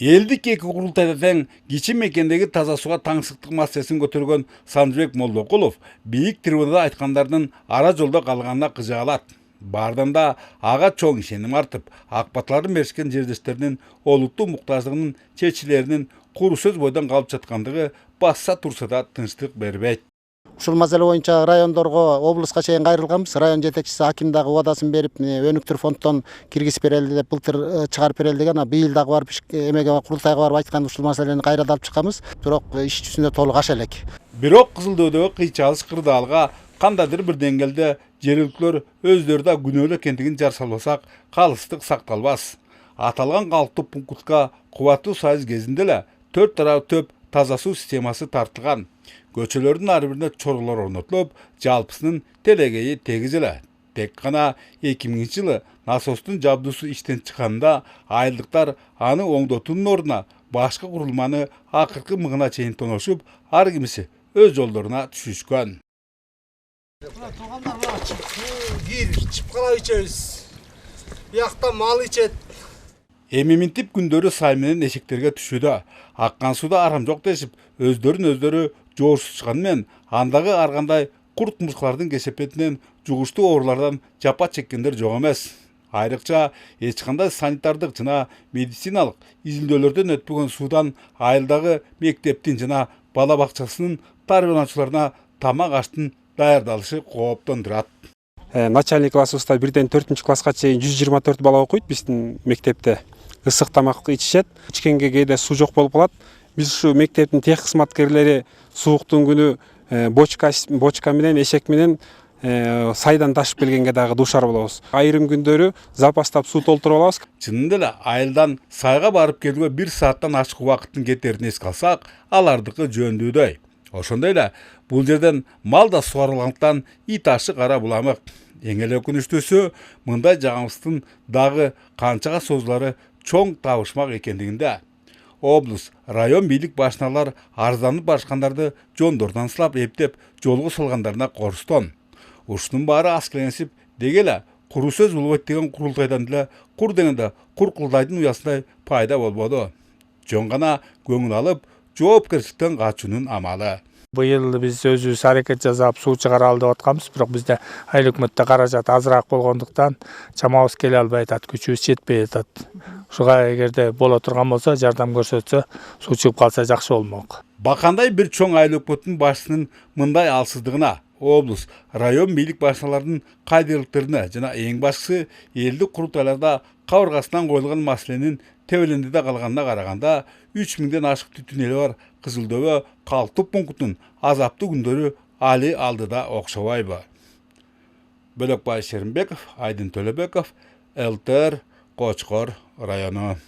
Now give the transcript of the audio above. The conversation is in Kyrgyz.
Элдик эки курултайда тең кичи мекендеги таза суга таңсыктык маселесин көтөргөн Санжыбек Молдокулов бийик трибунада айткандардын ара жолдо калганына кыжыгалат. Баардан да ага чоң ишеним артып, акбатларын беришкен жердештеринин олуттуу муктаждыгынын чечилеринин куру сөз бойдон калып жаткандыгы басса турса да тынчтык бербейт. Ушул маселе боюнча райондорго, облуска чейин кайрылганбыз. Район жетекчиси аким дагы убадасын берип, өнүктүр фонддон киргизип берели деп былтыр чыгарып берели деген, быйыл дагы барып эмеге курултайга барып айткан ушул маселени кайрадан алып чыкканбыз. Бирок иш жүзүндө толук аша элек. Бирок Кызылдөбөдөгү кыйчалыш кырдаалга кандайдыр бир деңгээлде жергиликтүүлөр өздөрү да күнөөлүү экендигин жар салбасак, калыстык сакталбас. Аталган калктуу пунктка кубаттуу сайыз кезинде эле 4 тарап төп таза суу системасы тартылган. Көчөлөрдүн ар бирине чорулар орнотулуп, жалпысынын телегейи тегиз эле. Тек гана 2000-жылы насостун жабдуусу иштен чыкканда айылдыктар аны оңдотуунун ордуна башка курулманы акыркы мыгына чейин тоношуп, ар кимиси өз жолдоруна түшүшкөн. Мына туугандар мына чыпкала ичебиз. Биякта мал ичет. Эми минтип күндөрү сай менен эшектерге түшүүдө. Аккан сууда арам жок дешип, өздөрү жоошучкан менен андагы ар кандай курт мушкулардын кесепетинен жугуштуу оорулардан жапа чеккендер жок эмес. Айрыкча эч кандай санитардык жана медициналык изилдөөлөрдөн өтпөгөн суудан айылдагы мектептин жана бала бакчасынын тарбиялануучуларына тамак аштын даярдалышы кооптондурат. Начальник классыбызда 1-4 класска чейин 124 бала окуйт биздин мектепте. Ысык тамак ичишет. Ичкенге кээде суу жок болуп калат. Биз ушу мектептин тех кызматкерлери сууктун күнү бочка менен, эшек менен сайдан ташып келгенге дагы дуушар болобуз. Айрым күндөрү запастап суу толтуруп алабыз. Чынында эле айылдан сайга барып келүүгө 1 сааттан ашык убакыттын кетерин эске алсак, алардыкы жөндөдөй. Ошондой эле бул жерден мал да сугарылгандыктан ит ашы кара буламык. Эң эле өкүнүчтүүсү мындай жагымсыздын дагы канчага созулары чоң табышмак экендигинде. Облус, район бийлик башчылар арызданып барышкандарды жондордон сылап эптеп жолго салгандарына корустон. Ушунун баары аскеленсип, деги эле куру сөз болбойт деген курултайдан эле кур дегенде кур кылдайдын уясындай пайда болбоду. Жөн гана көңүл алып, жоопкерчиликтен качуунун амалы. Быйыл биз өзүбүз аракет жасап суу чыгара алып атканбыз, бирок бизде айыл өкмөттө каражат азыраак болгондуктан чамабыз келе албай атат, күчүбүз жетпей атат. Ушуга эгерде боло турган болсо, жардам көрсөтсө, суу чыгып калса жакшы болмок. Бакандай бир чоң айыл өкмөттүн башчысынын мындай алсыздыгына облус, район бийлик башчыларынын кайдырлыктарына жана эң башкысы элдик курултайларда кабыргасынан коюлган маселенин тебелендиде калганына караганда 3000ден ашык түтүн эли бар Кызылдөбө калктуу пунктунун азаптуу күндөрү али алдыда окшобойбу? Бөлөкбай Шеримбеков, Айдын Төлөбеков, ЛТР, Кочкор району.